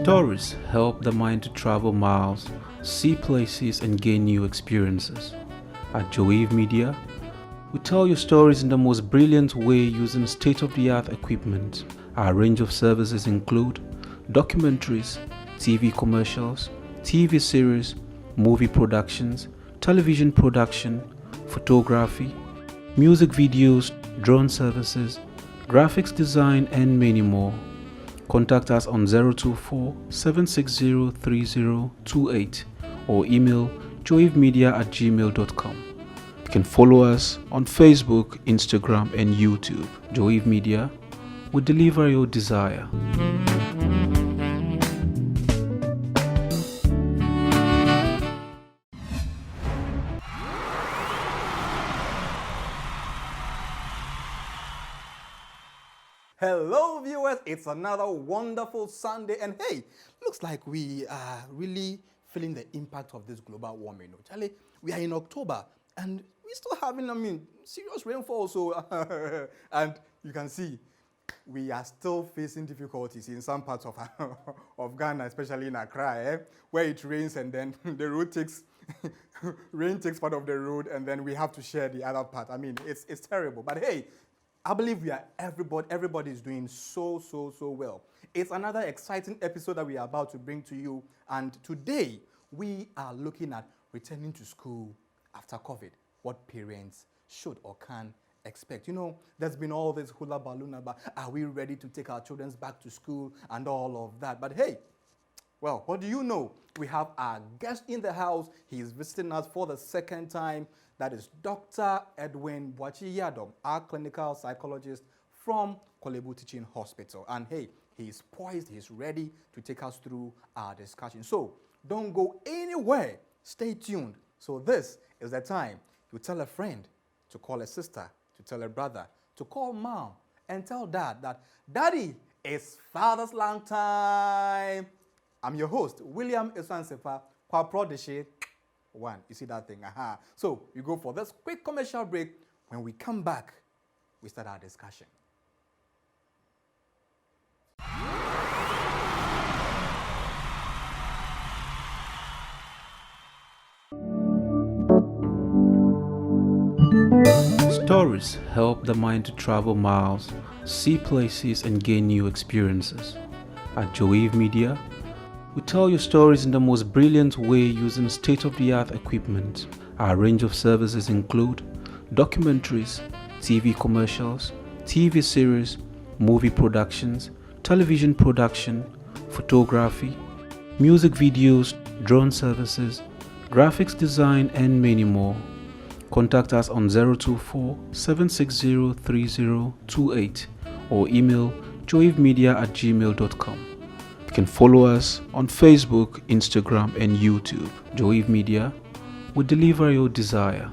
Stories help the mind to travel miles, see places, and gain new experiences. At Joave Media, we tell your stories in the most brilliant way using state-of-the-art equipment. Our range of services include documentaries, TV commercials, TV series, movie productions, television production, photography, music videos, drone services, graphics design, and many more. Contact us on 024 760 3028 or email joavemedia@gmail.com. You can follow us on Facebook, Instagram, and YouTube. Joave Media will deliver your desire. Hello viewers, it's another wonderful Sunday, and hey, looks like we are really feeling the impact of this global warming. Charlie, we are in October and we're still having, serious rainfall, so and you can see we are still facing difficulties in some parts of of Ghana, especially in Accra, where it rains and then the road takes rain takes part of the road and then we have to share the other part. It's terrible, but hey, I believe everybody is doing so well. It's another exciting episode that we are about to bring to you, and today we are looking at returning to school after COVID, what parents should or can expect. There's been all this hula balloon about, are we ready to take our children back to school and all of that, but hey, well, what do you know? We have our guest in the house. He is visiting us for the second time. That is Dr. Edwin Boakye-Yiadom, our clinical psychologist from Korle Bu Teaching Hospital. And hey, he's poised, he's ready to take us through our discussion. So don't go anywhere. Stay tuned. So this is the time you tell a friend, to call a sister, to tell a brother, to call mom, and tell dad that daddy, it's Father's Long time. I'm your host, William Esansefa, Kwa Prodigy. One, you see that thing? Aha. So we go for this quick commercial break. When we come back, we start our discussion. Stories help the mind to travel miles, see places, and gain new experiences. At Joave Media, we tell your stories in the most brilliant way using state-of-the-art equipment. Our range of services include documentaries, TV commercials, TV series, movie productions, television production, photography, music videos, drone services, graphics design, and many more. Contact us on 024 760 3028 or email joavemedia@gmail.com. You can follow us on Facebook, Instagram, and YouTube. Joave Media will deliver your desire.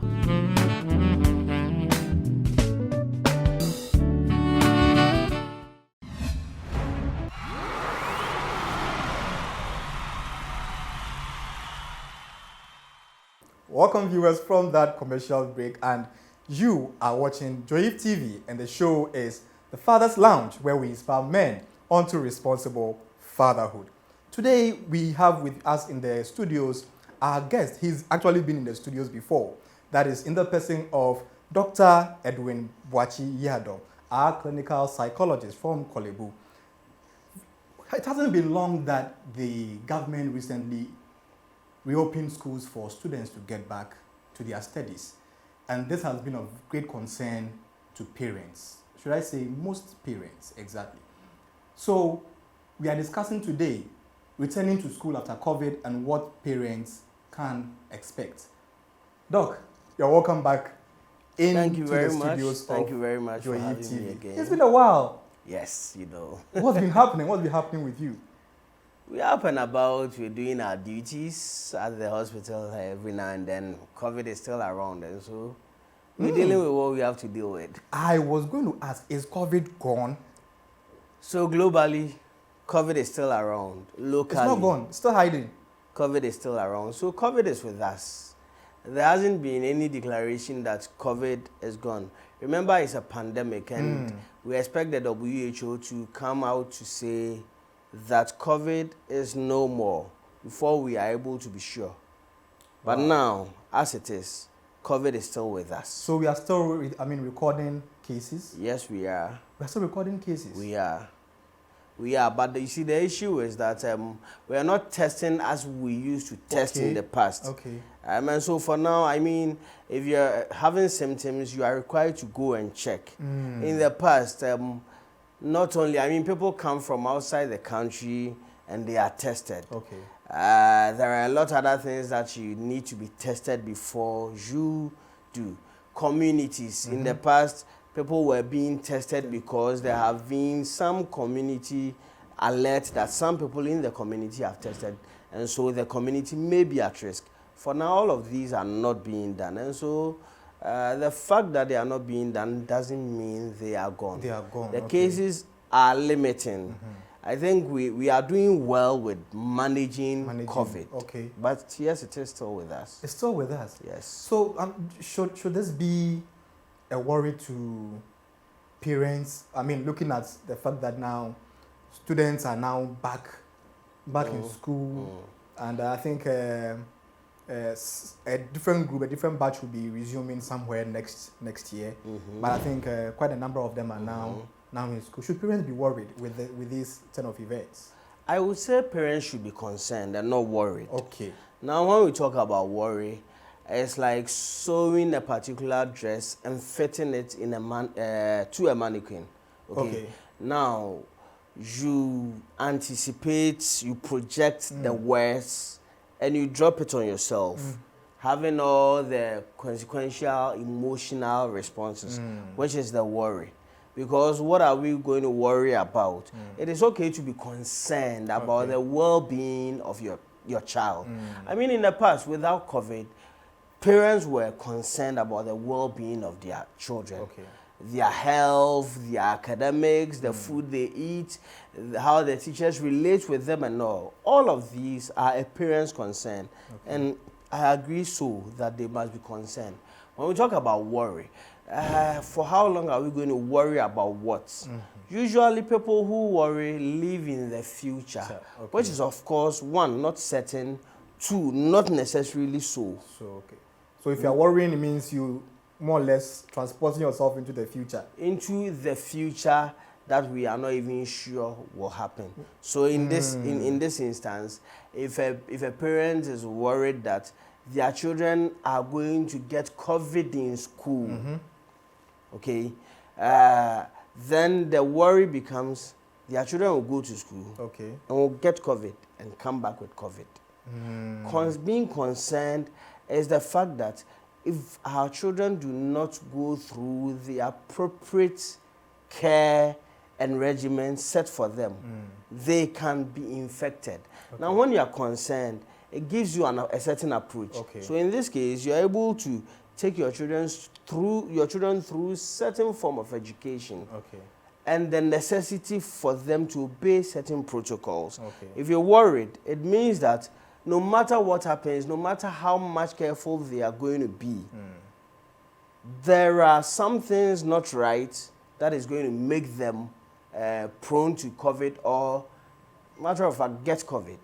Welcome viewers from that commercial break, and you are watching Joave TV, and the show is The Father's Lounge, where we inspire men onto responsible fatherhood. Today we have with us in the studios our guest. He's actually been in the studios before. That is in the person of Dr. Edwin Boakye-Yiadom, our clinical psychologist from Korle Bu. It hasn't been long that the government recently reopened schools for students to get back to their studies. And this has been of great concern to parents. Should I say most parents, exactly. So we are discussing today returning to school after COVID and what parents can expect. Doc, you're welcome back into the studios of Thank you very much for having TV. me again. It's been a while. Yes, What's been happening? What's been happening with you? We're up and about. We're doing our duties at the hospital every now and then. COVID is still around, and so we're dealing with what we have to deal with. I was going to ask, is COVID gone? So globally, COVID is still around. Locally, It's not gone. It's still hiding. COVID is still around. So COVID is with us. There hasn't been any declaration that COVID is gone. Remember, it's a pandemic, and we expect the WHO to come out to say that COVID is no more before we are able to be sure. But now, as it is, COVID is still with us. So we are still, recording cases? Yes, we are. We are still recording cases? We are. We are, but you see, the issue is that we are not testing as we used to test in the past. Okay. And so for now, if you're having symptoms, you are required to go and check. In the past, not only, people come from outside the country and they are tested. Okay. There are a lot of other things that you need to be tested before you do. Communities. In the past, people were being tested because there have been some community alert that some people in the community have tested, and so the community may be at risk. For now, all of these are not being done, and so the fact that they are not being done doesn't mean they are gone. They are gone. The cases are limiting. I think we are doing well with managing COVID. Okay. But yes, it is still with us. It's still with us. Yes. So should this be a worry to parents? Looking at the fact that now students are now back in school, and I think a different group, a different batch will be resuming somewhere next year. But I think quite a number of them are now in school. Should parents be worried with these kind of events? I would say parents should be concerned and not worried. Okay. Now, when we talk about worry, it's like sewing a particular dress and fitting it in to a mannequin. Okay. Now, you anticipate, you project the worst, and you drop it on yourself, having all the consequential emotional responses, which is the worry. Because what are we going to worry about? It is okay to be concerned about the well-being of your child. In the past, without COVID, parents were concerned about the well-being of their children. Their health, their academics, the food they eat, how the teachers relate with them and all. All of these are a parent's concern. And I agree so that they must be concerned. When we talk about worry, for how long are we going to worry about what? Usually people who worry live in the future, which is of course, one, not certain, two, not necessarily so. So if you're worrying, it means you more or less transporting yourself into the future. Into the future that we are not even sure will happen. So in this instance, if a parent is worried that their children are going to get COVID in school, okay, then the worry becomes their children will go to school, and will get COVID and come back with COVID. Being concerned is the fact that if our children do not go through the appropriate care and regimen set for them, they can be infected. Now, when you are concerned, it gives you a certain approach. So in this case, you're able to take your children through certain form of education. And the necessity for them to obey certain protocols. If you're worried, it means that no matter what happens, no matter how much careful they are going to be, there are some things not right that is going to make them prone to COVID or, matter of fact, get COVID.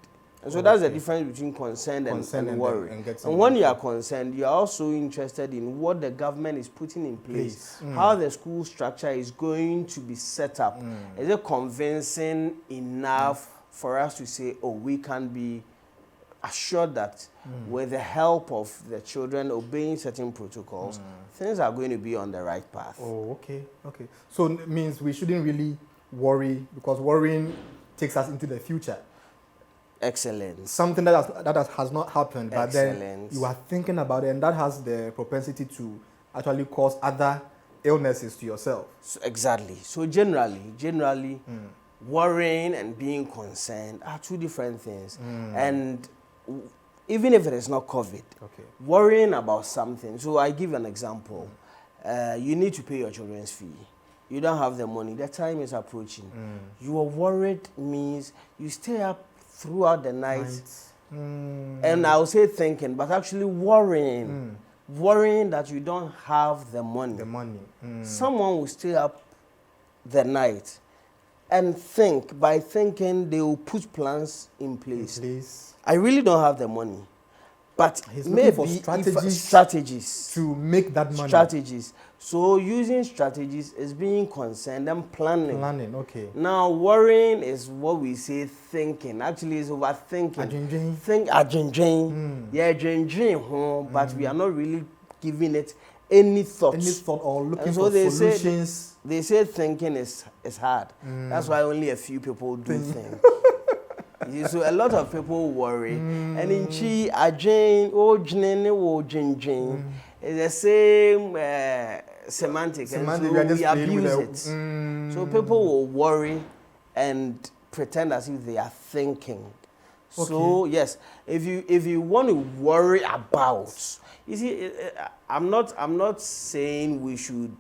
And so that's the difference between concern and worry. And when you are concerned, you are also interested in what the government is putting in place, how the school structure is going to be set up. Is it convincing enough for us to say, oh, we can be assured that with the help of the children obeying certain protocols, things are going to be on the right path. Okay. So it means we shouldn't really worry, because worrying takes us into the future. Excellent. Something that has not happened, but then you are thinking about it, and that has the propensity to actually cause other illnesses to yourself. So, exactly. So generally, worrying and being concerned are two different things. And even if it is not COVID, worrying about something. So I give an example. You need to pay your children's fee. You don't have the money. The time is approaching. You are worried means you stay up throughout the night. And I will say thinking, but actually worrying. Worrying that you don't have the money. The money. Someone will stay up the night and think. By thinking, they will put plans in place. Please. I really don't have the money, but He's looking for maybe strategies to make that money. Strategies. So using strategies is being concerned and planning. Planning, okay. Now worrying is what we say thinking. Actually, it's overthinking. But we are not really giving it any thought. Any thought or looking and so for they solutions. They say thinking is hard. That's why only a few people do think. You see, so a lot of people worry. And in Chi, it's the same semantic. And so we abuse it. So people will worry and pretend as if they are thinking. Okay. So yes, if you want to worry about, you see, I'm not saying we should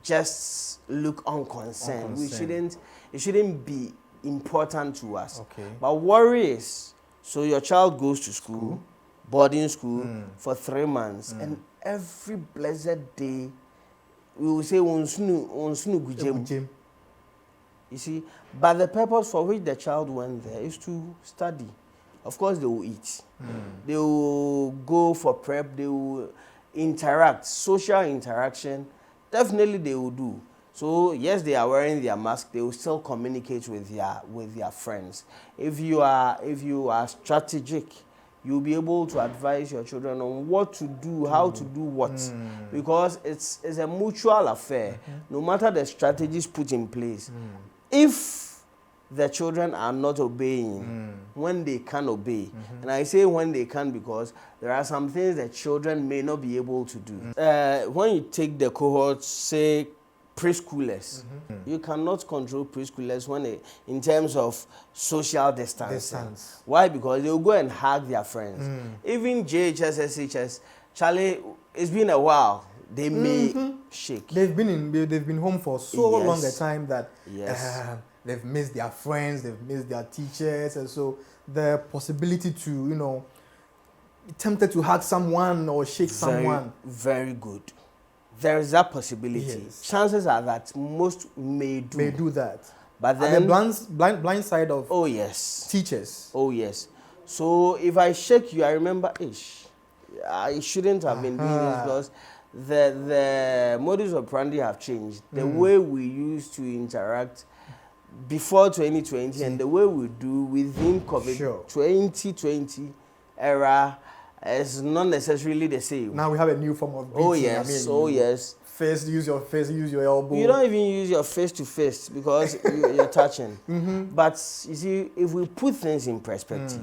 just look unconcerned. It shouldn't be important to us. Okay. But worry is, so your child goes to school, boarding school for 3 months, and every blessed day we will say you see, but the purpose for which the child went there is to study. Of course, they will eat. They will go for prep. They will interact, social interaction. Definitely, they will do. So yes, they are wearing their mask. They will still communicate with their friends. If you are strategic, you'll be able to advise your children on what to do, how to do what, because it's a mutual affair. No matter the strategies put in place, if the children are not obeying when they can obey, and I say when they can because there are some things that children may not be able to do. When you take the cohorts, say preschoolers, you cannot control preschoolers in terms of social distance. Why? Because they will go and hug their friends. Even JHS, SHS, Charlie, it's been a while. They may shake. They've been home for so long a time that they've missed their friends, they've missed their teachers, and so the possibility to tempted to hug someone or shake someone. Very good. There is that possibility. Yes. Chances are that most may do that. But then and the blind side of teachers. Oh yes. So if I shake you, I remember, I shouldn't have been doing this because the modus operandi have changed. The way we used to interact before 2020 and the way we do within COVID 2020 era is not necessarily the same. Now we have a new form of beating. Yes. Face, use your face, use your elbow. You don't even use your face to face because you're touching. But you see, if we put things in perspective,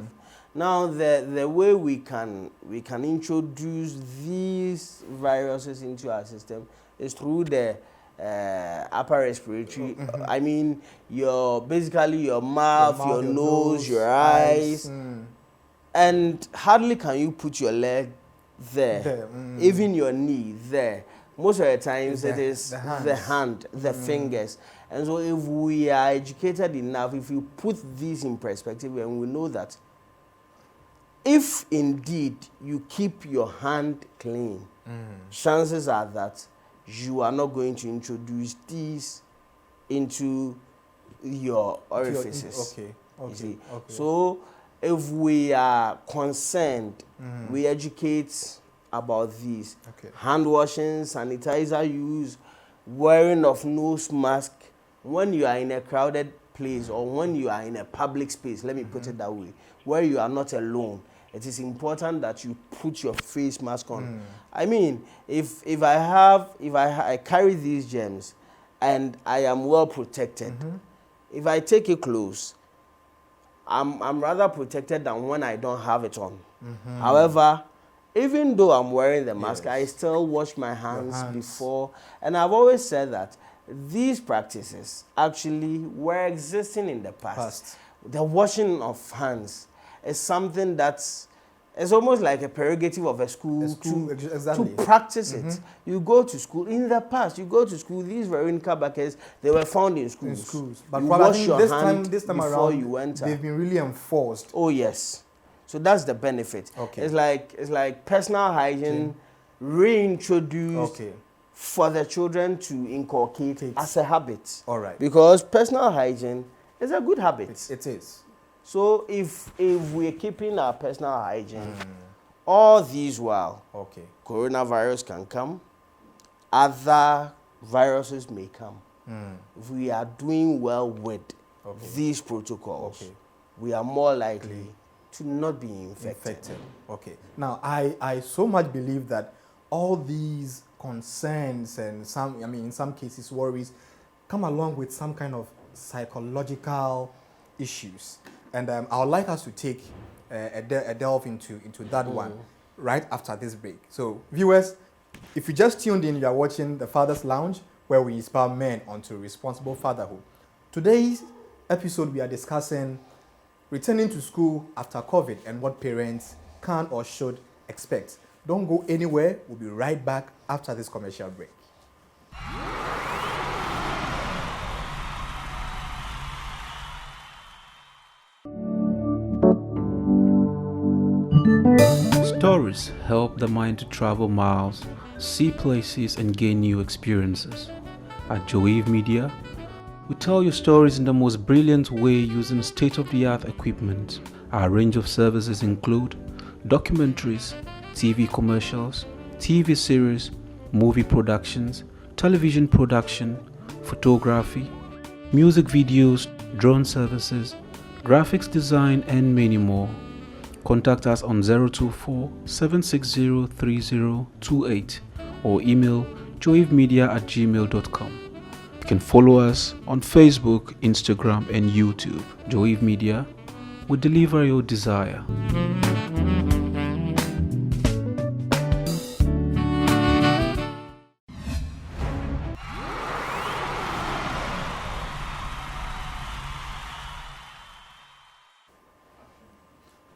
now the way we can introduce these viruses into our system is through the upper respiratory. I mean, basically your mouth, your nose, your eyes. And hardly can you put your leg there. Even your knee there. Most of the times it is the hand, the fingers. And so if we are educated enough, if you put this in perspective and we know that if indeed you keep your hand clean, chances are that you are not going to introduce these into your orifices. Okay. So if we are concerned, we educate about these. Hand washing, sanitizer use, wearing of nose mask when you are in a crowded place or when you are in a public space, let me put it that way, where you are not alone. It is important that you put your face mask on. I mean, if I carry these germs and I am well protected, if I take it close, I'm rather protected than when I don't have it on. However, even though I'm wearing the mask, I still wash my hands before. And I've always said that these practices actually were existing in the past. The washing of hands is something that's almost like a prerogative of a school to practice it. You go to school. In the past, you go to school, these Veronica buckets, they were found in schools. But you wash your hand this time before around, you enter. They've been really enforced. Oh, yes. So that's the benefit. It's like personal hygiene reintroduced for the children to inculcate as a habit. All right. Because personal hygiene is a good habit. It is. So if we're keeping our personal hygiene, all these while, Okay. coronavirus can come, other viruses may come. If we are doing well with these protocols, we are more likely to not be infected. Okay. Now, I so much believe that all these concerns and in some cases worries come along with some kind of psychological issues. And I would like us to take a delve into that one right after this break. So, viewers, if you just tuned in, you are watching The Father's Lounge, where we inspire men onto responsible fatherhood. Today's episode, we are discussing returning to school after COVID and what parents can or should expect. Don't go anywhere. We'll be right back after this commercial break. Stories help the mind to travel miles, see places, and gain new experiences. At Joave Media, we tell you stories in the most brilliant way using state-of-the-art equipment. Our range of services include documentaries, TV commercials, TV series, movie productions, television production, photography, music videos, drone services, graphics design, and many more. Contact us on 024 760 3028 or email joavemedia@gmail.com. You can follow us on Facebook, Instagram, and YouTube. Joave Media will deliver your desire.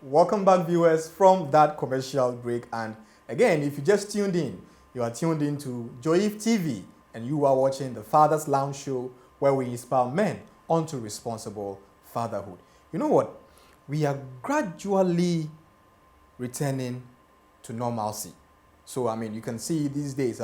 Welcome back, viewers, from that commercial break. And again, if you just tuned in, you are tuned in to Joave TV, and you are watching the Father's Lounge show, where we inspire men onto responsible fatherhood. You know what? We are gradually returning to normalcy. So, you can see these days,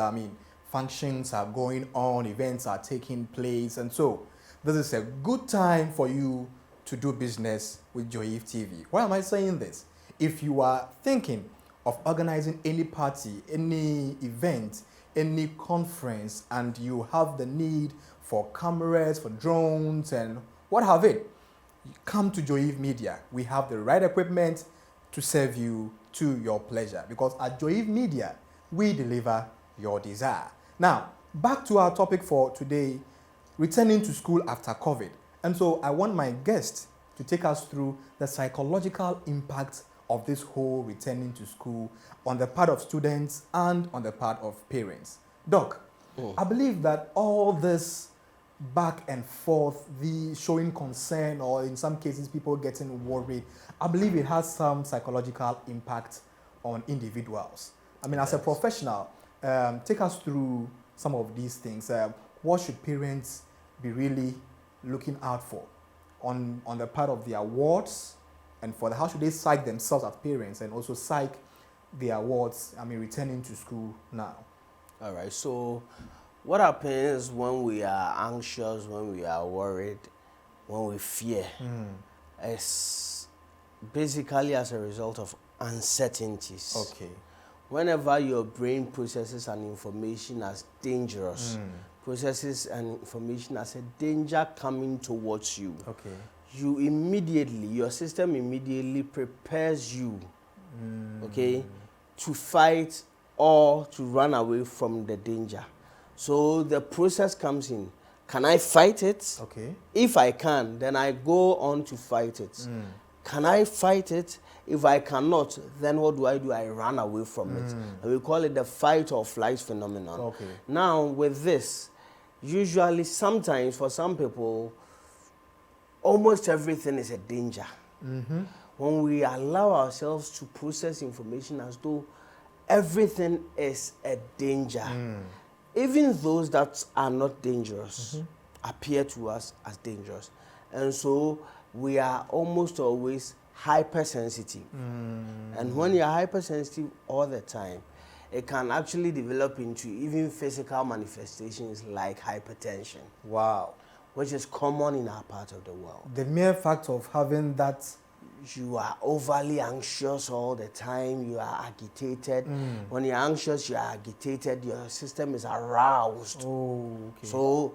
functions are going on, events are taking place, and so this is a good time for you to do business with Joave TV. Why am I saying this? If you are thinking of organizing any party, any event, any conference, and you have the need for cameras, for drones, and what have it, come to Joave Media. We have the right equipment to serve you to your pleasure, because at Joave Media, we deliver your desire. Now, back to our topic for today, returning to school after COVID. And so I want my guest to take us through the psychological impact of this whole returning to school on the part of students and on the part of parents. Doc, I believe that all this back and forth, the showing concern, or in some cases people getting worried, I believe it has some psychological impact on individuals. As a professional, take us through some of these things. What should parents be really looking out for on the part of their wards, and how should they psych themselves as parents and also psych their wards, returning to school now? All right, so what happens when we are anxious, when we are worried, when we fear, is basically as a result of uncertainties. Okay. Whenever your brain processes an information as dangerous, processes an information as a danger coming towards you, okay, your system immediately prepares you, okay, to fight or to run away from the danger. So the process comes in. Can I fight it? Okay. If I can, then I go on to fight it. Can I fight it? If I cannot, then what do? I run away from it. And we call it the fight or flight phenomenon. Okay. Now, with this, usually, sometimes, for some people, almost everything is a danger. When we allow ourselves to process information as though everything is a danger, even those that are not dangerous appear to us as dangerous. And so we are almost always hypersensitive. And when you're hypersensitive all the time, it can actually develop into even physical manifestations like hypertension, Wow. which is common in our part of the world. The mere fact of having that. You are overly anxious all the time, you are agitated. When you're anxious, you are agitated, your system is aroused. Oh, okay. So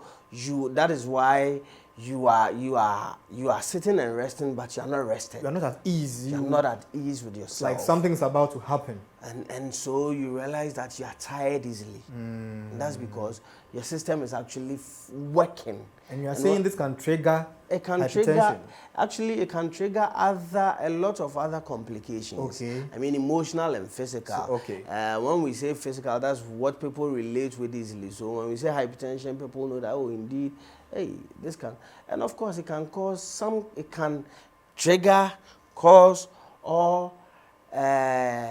that is why you are sitting and resting, but you are not rested. You're not at ease. You're not at ease with yourself. Like something's about to happen. And so you realize that you are tired easily. And that's because your system is actually working. And you are saying this can trigger it can hypertension. trigger, actually it can trigger a lot of other complications. Okay. I mean emotional and physical. So, okay. When we say physical, that's what people relate with easily. So when we say hypertension, people know that, oh indeed, hey, this can, and of course it can cause it can trigger, cause, or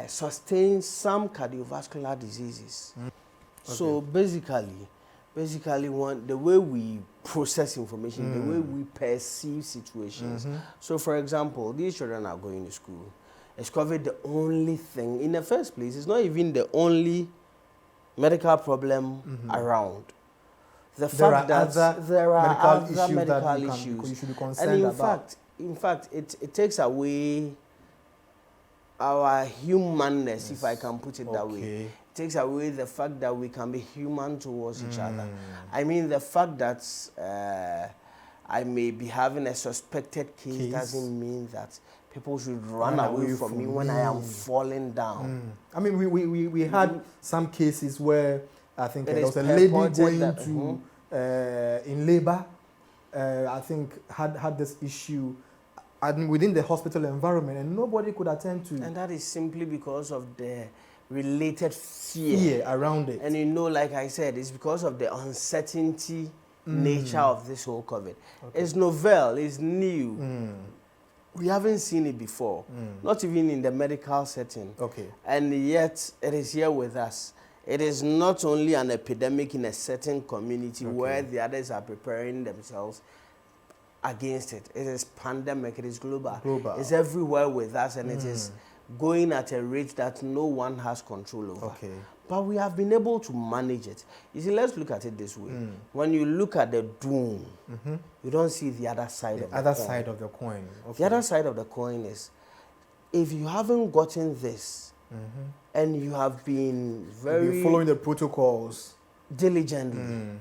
sustain some cardiovascular diseases. Okay. So basically the way we process information, the way we perceive situations. So for example, these children are going to school. Is COVID the only thing? In the first place, it's not even the only medical problem around. The fact that there are other medical issues. You should be concerned and about. in fact, it takes away our humanness, if I can put it that way. It takes away the fact that we can be human towards each other. I mean, the fact that I may be having a suspected case doesn't mean that people should run away from me when I am falling down. I mean, we had some cases where I think there was a lady going to in labor. I think had this issue within the hospital environment, and nobody could attend to. And that is simply because of the related fear around it. And you know, like I said, it's because of the uncertainty nature of this whole COVID. It's novel, it's new. We haven't seen it before, not even in the medical setting. And yet, it is here with us. It is not only an epidemic in a certain community where the others are preparing themselves against it. It is pandemic, it is global. It's everywhere with us, and it is going at a rate that no one has control over. But we have been able to manage it. You see, let's look at it this way. When you look at the doom, you don't see the other side of the coin. The other side of the coin. The other side of the coin is, if you haven't gotten this, and you have been very following the protocols diligently,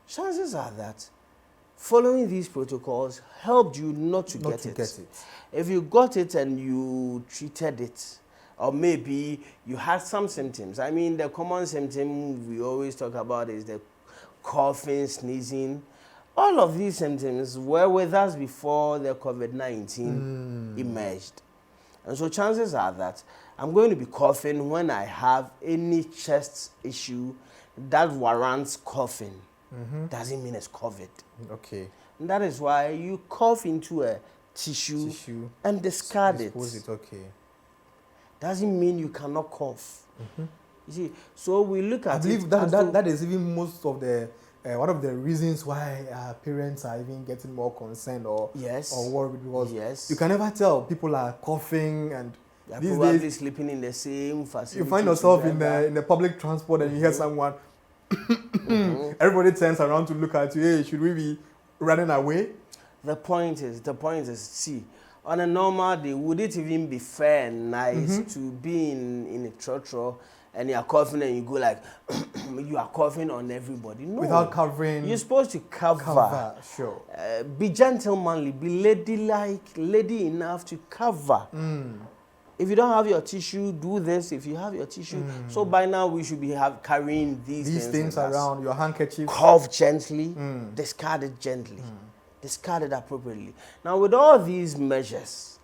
chances are that following these protocols helped you not to get it. If you got it and you treated it, or maybe you had some symptoms. I mean, the common symptom we always talk about is the coughing, sneezing. All of these symptoms were with us before the COVID-19 emerged. And so chances are that I'm going to be coughing when I have any chest issue that warrants coughing. Doesn't mean it's COVID. And that is why you cough into a tissue and discard it. Doesn't mean you cannot cough. You see, so we look at I believe that is even most of the one of the reasons why parents are even getting more concerned or worried, because you can never tell. People are coughing, and they're probably sleeping in the same facility. You find yourself in the public transport and you hear someone. Everybody turns around to look at you. Hey, should we be running away? The point is, see, on a normal day, would it even be fair and nice to be in a church and you are coughing and you go like, you are coughing on everybody? No. Without covering. You're supposed to cover. Sure. Be gentlemanly, be ladylike, lady enough to cover. If you don't have your tissue, do this. If you have your tissue, so by now we should be carrying these things around, your handkerchief. Cough gently, discard it gently, discard it appropriately. Now with all these measures,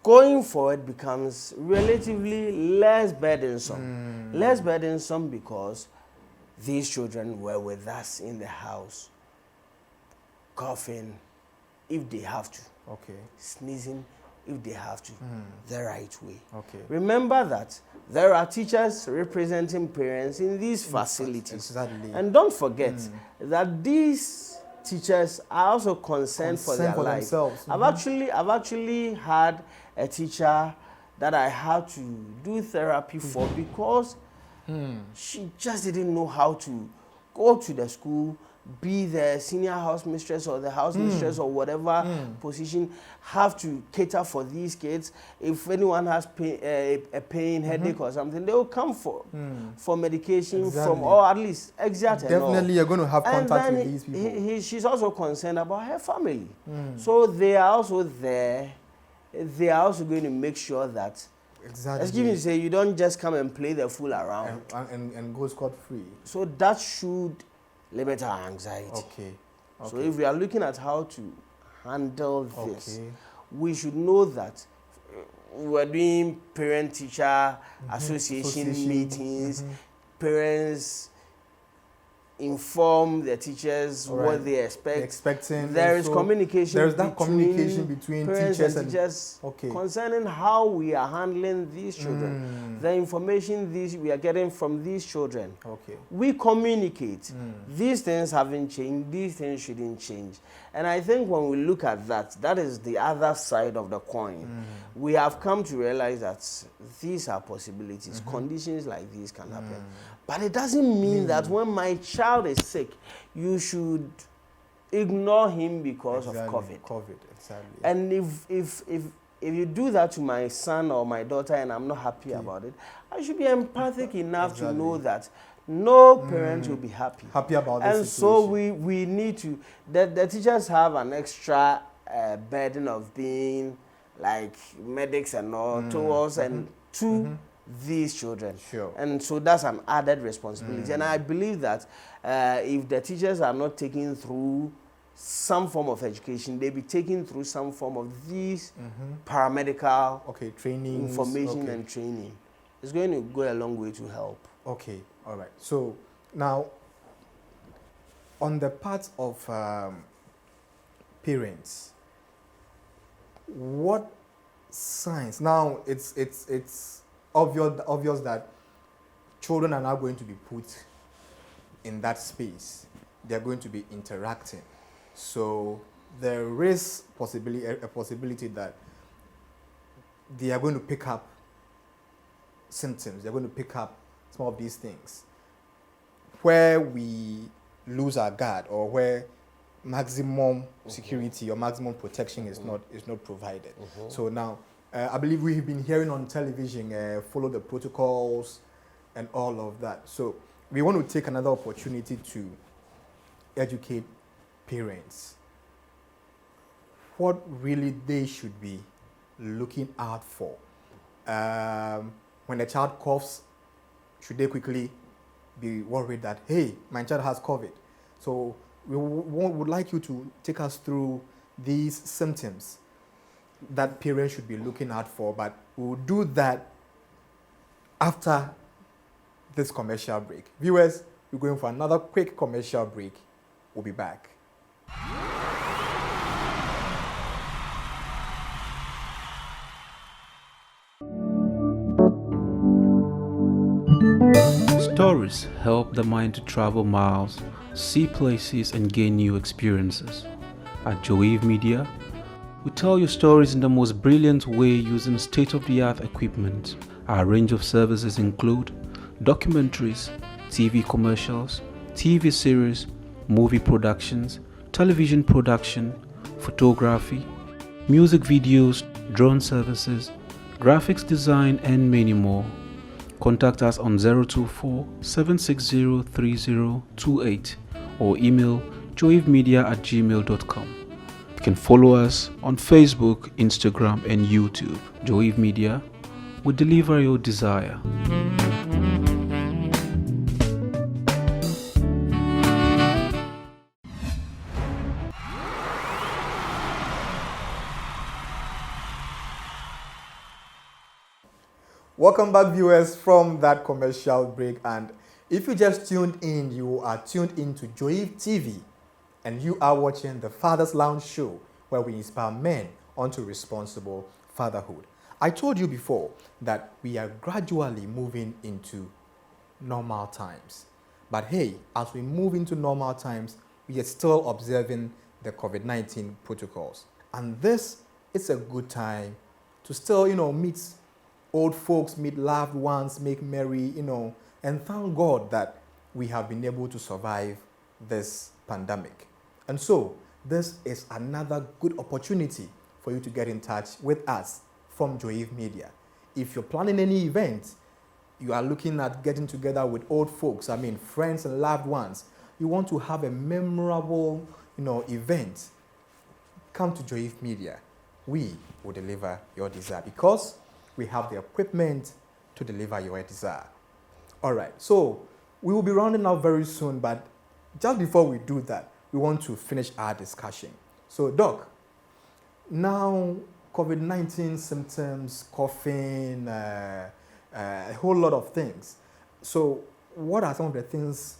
going forward becomes relatively less burdensome. Less burdensome because these children were with us in the house, coughing if they have to, sneezing if they have to, the right way. Remember that there are teachers representing parents in these facilities. And don't forget that these teachers are also concerned for their lives. I've actually had a teacher that I had to do therapy for because She just didn't know how to go to the school, be the senior house mistress or the house mistress or whatever position, have to cater for these kids. If anyone has a pain, headache or something, they will come for medication from, or at least exert and all. Definitely, you're going to have And contact then with these people. she's also concerned about her family. So they are also there. They are also going to make sure that, Exactly. excuse me to say, you don't just come and play the fool around. And go scot-free. So that should limit our anxiety. Okay. So if we are looking at how to handle this, Okay. we should know that we're doing parent-teacher association meetings, parents inform the teachers what they expect. They're expecting. There is communication. There's that communication between parents teachers and teachers concerning how we are handling these children, the information we are getting from these children. Okay. We communicate. These things haven't changed. These things shouldn't change. And I think when we look at that, that is the other side of the coin. We have come to realize that these are possibilities. Conditions like these can happen. But it doesn't mean that when my child is sick, you should ignore him because of COVID. Exactly. And if you do that to my son or my daughter and I'm not happy about it, I should be empathic enough to know that no parent will be happy about this and situation. so we need to, the teachers have an extra burden of being like medics and all to us and to these children. Sure. And so that's an added responsibility. And I believe that if the teachers are not taking through some form of education, they be taking through some form of these paramedical training, information and training. It's going to go a long way to help. Okay, all right. So now, on the part of parents, what signs? Now it's obvious that children are now going to be put in that space. They're going to be interacting. So there is a possibility that they are going to pick up symptoms. They're going to pick up some of these things. Where we lose our guard or where maximum security or maximum protection is not provided. So now, I believe we've been hearing on television, follow the protocols and all of that. So we want to take another opportunity to educate parents what really they should be looking out for. When a child coughs, should they quickly be worried that, hey, my child has COVID? So we would like you to take us through these symptoms that parents should be looking out for, but we'll do that after this commercial break. Viewers, we're going for another quick commercial break. We'll be back. Stories help the mind to travel miles, see places, and gain new experiences. At Joave Media, we tell your stories in the most brilliant way using state-of-the-art equipment. Our range of services include documentaries, TV commercials, TV series, movie productions, television production, photography, music videos, drone services, graphics design, and many more. Contact us on 024-760-3028 or email joavemedia@gmail.com. You can follow us on Facebook, Instagram, and YouTube. Joave Media will deliver your desire. Welcome back, viewers, from that commercial break. And if you just tuned in, you are tuned into Joave TV, and you are watching the Father's Lounge show, where we inspire men onto responsible fatherhood. I told you before that we are gradually moving into normal times. But hey, as we move into normal times, we are still observing the COVID-19 protocols. And this is a good time to still, meet old folks, meet loved ones, make merry, And thank God that we have been able to survive this pandemic. And so, this is another good opportunity for you to get in touch with us from Joive Media. If you're planning any event, you are looking at getting together with old folks, friends and loved ones, you want to have a memorable, event, come to Joive Media. We will deliver your desire because we have the equipment to deliver your desire. All right, so we will be rounding up very soon, but just before we do that, we want to finish our discussion. So, Doc, now COVID-19 symptoms, coughing, a whole lot of things. So, what are some of the things,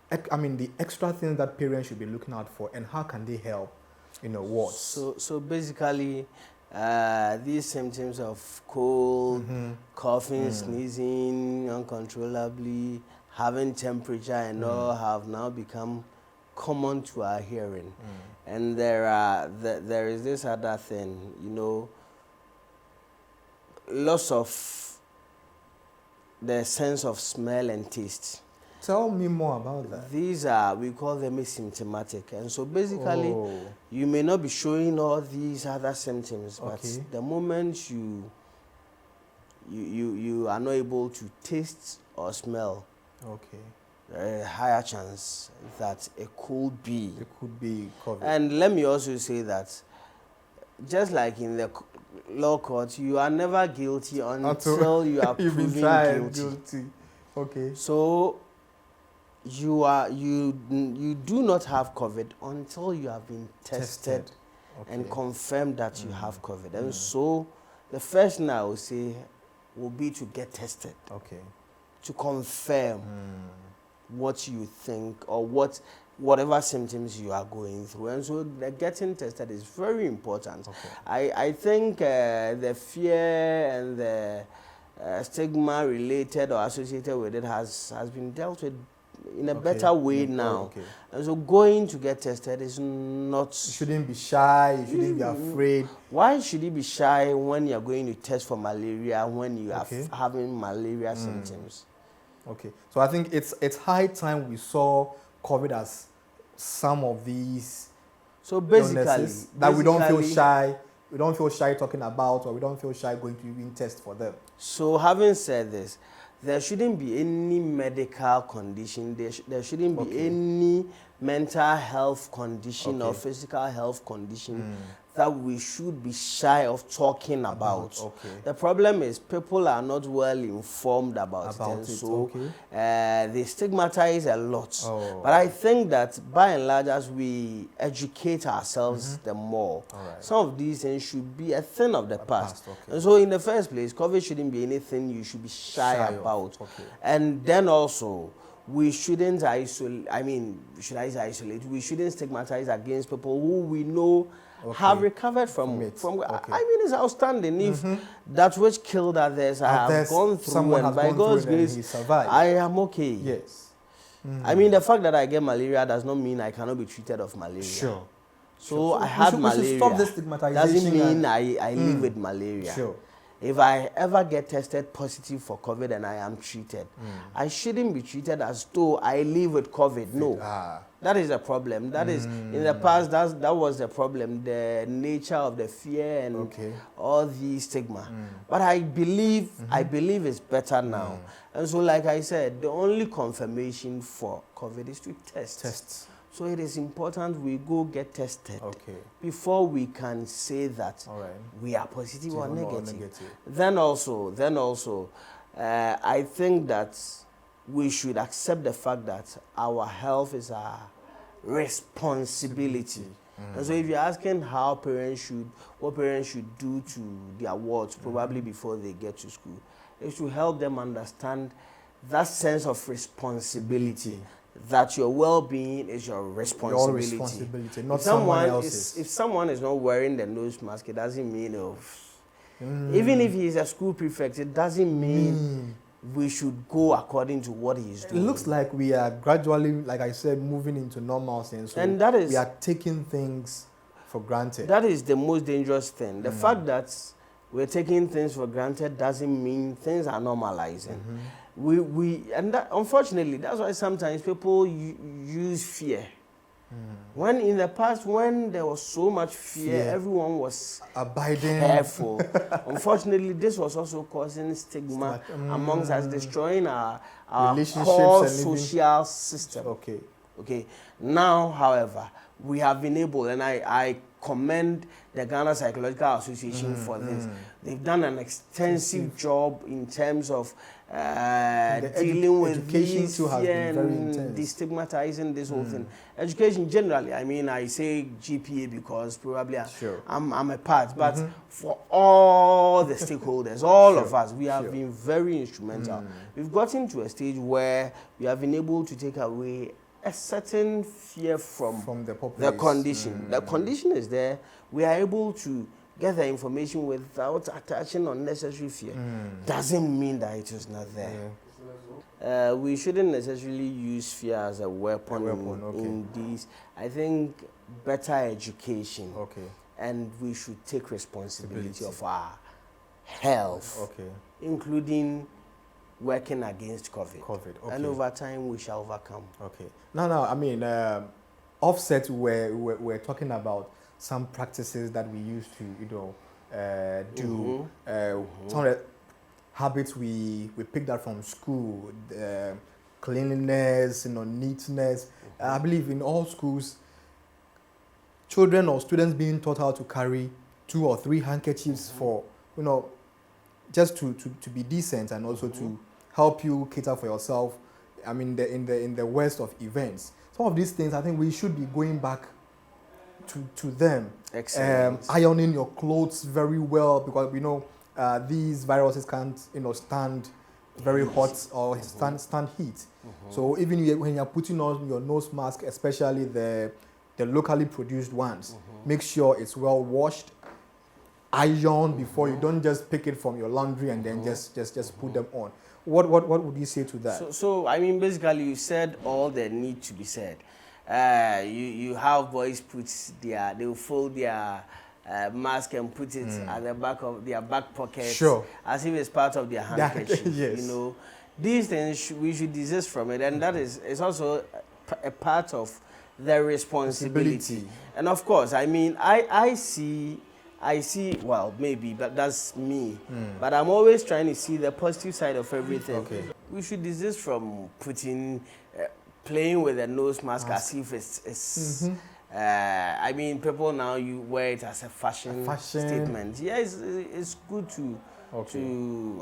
the extra things that parents should be looking out for, and how can they help, what? So basically, these symptoms of cold, coughing, sneezing uncontrollably, having temperature and all have now become common to our hearing. And there is this other thing, loss of the sense of smell and taste. Tell me more about that. These we call them asymptomatic. And so basically, you may not be showing all these other symptoms, but the moment you are not able to taste or smell, there is a higher chance that it could be COVID. And let me also say that, just like in the law court, you are never guilty until you are proven guilty. Okay. So you do not have COVID until you have been tested and confirmed that you have COVID. And so the first thing I will say will be to get tested. To confirm what you think or whatever symptoms you are going through. And so the getting tested is very important. I think the fear and the stigma related or associated with it has been dealt with in a better way now. And so going to get tested is not... You shouldn't be shy, you shouldn't be afraid. Why should you be shy when you're going to test for malaria, when you are having malaria symptoms? So I think it's high time we saw COVID as some of these illnesses that we don't feel shy. We don't feel shy talking about, or we don't feel shy going to even test for them. So having said this, there shouldn't be any medical condition, there shouldn't be any mental health condition or physical health condition that we should be shy of talking about. The problem is people are not well informed about it. So they stigmatize a lot. But I think that by and large, as we educate ourselves the more, some of these things should be a thing of the past. And so in the first place, COVID shouldn't be anything you should be shy about. And then also, we shouldn't isolate, we shouldn't stigmatize against people who we know have recovered from it. It's outstanding. If that which killed others, I have gone through, and by God's grace, I am okay. Yes. The fact that I get malaria does not mean I cannot be treated of malaria. So I had malaria. Stop this stigmatization. Doesn't mean I live with malaria. If I ever get tested positive for COVID and I am treated, I shouldn't be treated as though I live with COVID. No. That is a problem. That is, in the past, that was the problem, the nature of the fear and all the stigma. But I believe it's better now. And so, like I said, the only confirmation for COVID is to test. So it is important we go get tested before we can say that we are positive or negative. Then also, I think that we should accept the fact that our health is our responsibility. And so if you're asking what parents should do to their wards probably before they get to school, it should help them understand that sense of responsibility. That your well-being is your responsibility. Your responsibility, not someone else's. If someone is not wearing the nose mask, it doesn't mean even if he is a school prefect, it doesn't mean we should go according to what he is doing. It looks like we are gradually, like I said, moving into normalcy, and that is, we are taking things for granted. That is the most dangerous thing. The fact that we're taking things for granted doesn't mean things are normalizing. and that, unfortunately, that's why sometimes people use fear. When in the past, when there was so much fear, everyone was abiding, careful. Unfortunately, this was also causing stigma amongst us, destroying our core social system. Okay. Now, however, we have been able, and I commend the Ghana Psychological Association for this. They've done an extensive job in terms of dealing with these fear and destigmatizing this whole thing. Education generally, I mean, I say GPA because probably I'm a part, but for all the stakeholders, all of us, we have been very instrumental. We've gotten to a stage where we have been able to take away a certain fear from the condition. The condition is there. We are able to get the information without attaching unnecessary fear. Doesn't mean that it is not there. We shouldn't necessarily use fear as a weapon, in these. I think better education, and we should take responsibility of our health, including working against COVID. And over time, we shall overcome. Now, I mean, offset, we're talking about some practices that we used to, do. Some of the habits we picked up from school, cleanliness, neatness. I believe in all schools, children or students being taught how to carry 2 or 3 handkerchiefs for, just to be decent and also to help you cater for yourself. I mean, in the worst of events. Some of these things, I think we should be going back to them. Excellent. Ironing your clothes very well, because we know these viruses can't, stand very hot or stand heat. So even when you're putting on your nose mask, especially the locally produced ones, make sure it's well washed, ironed before. You don't just pick it from your laundry and then just put them on. What would you say to that? So I mean, basically, you said all that need to be said. You have boys they will fold their mask and put it at the back of their back pocket, as if it's part of their handkerchief. These things we should desist from it, and that is also a part of the responsibility. And of course, I mean, I see, well, maybe, but that's me. But I'm always trying to see the positive side of everything. We should desist from playing with a nose mask as if it's I mean, people now, you wear it as a fashion statement. Yeah, it's good to,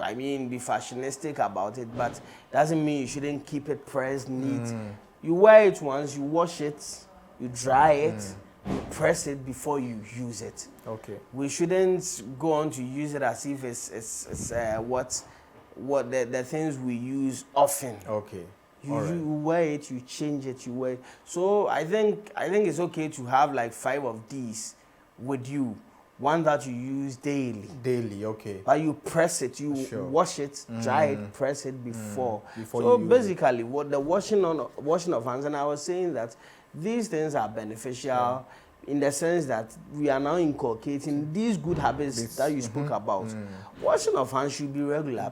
I mean, be fashionistic about it, but doesn't mean you shouldn't keep it pressed neat. You wear it once, you wash it, you dry it, you press it before you use it. We shouldn't go on to use it as if it's what the things we use often. You wear it, you change it, you wear it. So I think it's okay to have like 5 of these with you. One that you use daily. But you press it, you wash it, dry it, press it before so basically, what the washing of hands, and I was saying that these things are beneficial in the sense that we are now inculcating these good habits that you spoke about. Washing of hands should be regular.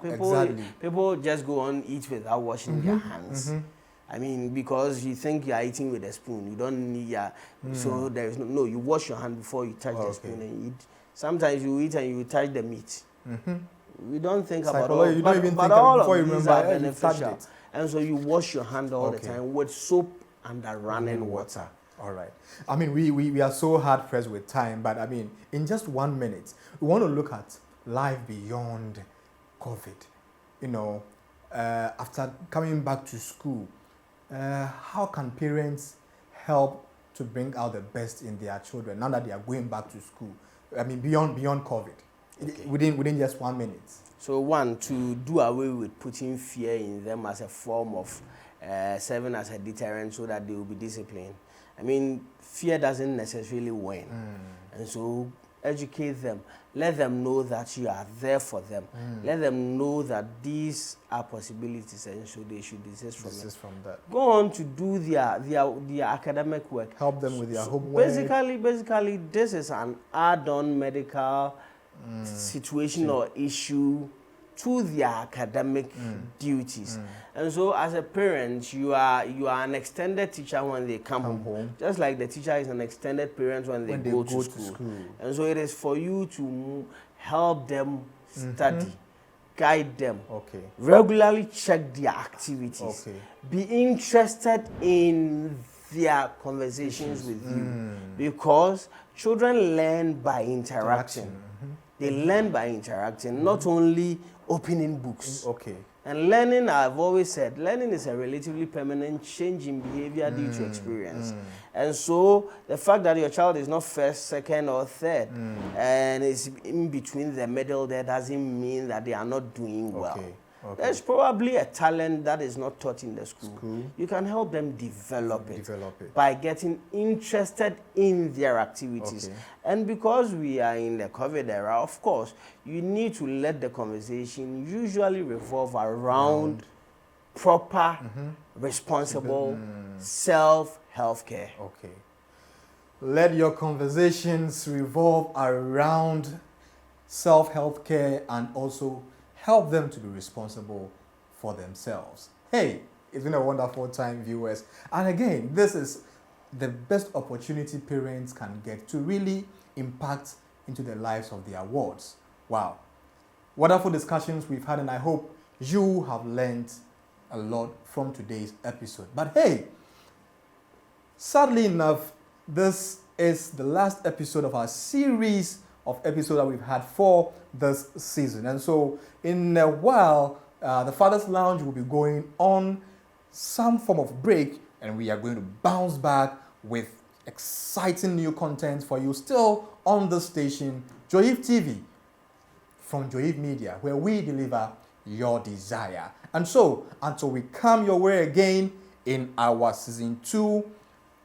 People just go on eat without washing their hands. I mean, because you think you are eating with a spoon, you don't need so there is no. You wash your hand before you touch the spoon and eat. Sometimes you eat and you touch the meat. We don't think about all, but all of these are beneficial. And so you wash your hand all the time with soap and running water. All right. I mean, we are so hard pressed with time, but I mean, in just 1 minute, we want to look at life beyond COVID. After coming back to school, how can parents help to bring out the best in their children now that they are going back to school? I mean, beyond COVID, within just 1 minute. So one, to do away with putting fear in them as a form of serving as a deterrent so that they will be disciplined. I mean, fear doesn't necessarily win. And so educate them. Let them know that you are there for them. Let them know that these are possibilities, and so they should desist from that. Go on to do their academic work. Help them with their homework. Basically, this is an add-on medical situation or issue to their academic duties. And so as a parent, you are an extended teacher when they come home, just like the teacher is an extended parent when they go to school. And so it is for you to help them study, guide them, regularly check their activities, be interested in their conversations with you, because children learn by interacting. They learn by interacting, not only opening books. And learning, I've always said, learning is a relatively permanent change in behavior due to experience. And so the fact that your child is not first, second, or third, and is in between the middle there, doesn't mean that they are not doing well. There's probably a talent that is not taught in the school. You can help them develop it by getting interested in their activities. And because we are in the COVID era, of course, you need to let the conversation usually revolve around proper, responsible self-healthcare. Let your conversations revolve around self-healthcare and also help them to be responsible for themselves. Hey, it's been a wonderful time, viewers. And again, this is the best opportunity parents can get to really impact into the lives of their wards. Wow. Wonderful discussions we've had, and I hope you have learned a lot from today's episode. But hey, sadly enough, this is the last episode of our series of episodes that we've had for this season. And so in a while, the Father's Lounge will be going on some form of break, and we are going to bounce back with exciting new content for you still on the station, Joyve TV, from Joyve Media, where we deliver your desire. And so until we come your way again in our season 2,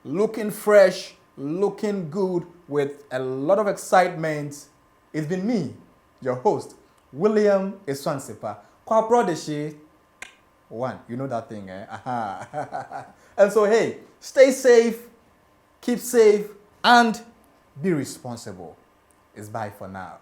looking fresh, looking good, with a lot of excitement, it's been me, your host, William Eswansepa. Kwa Brodeshi, one, you know that thing, eh? And so, hey, stay safe, keep safe, and be responsible. It's bye for now.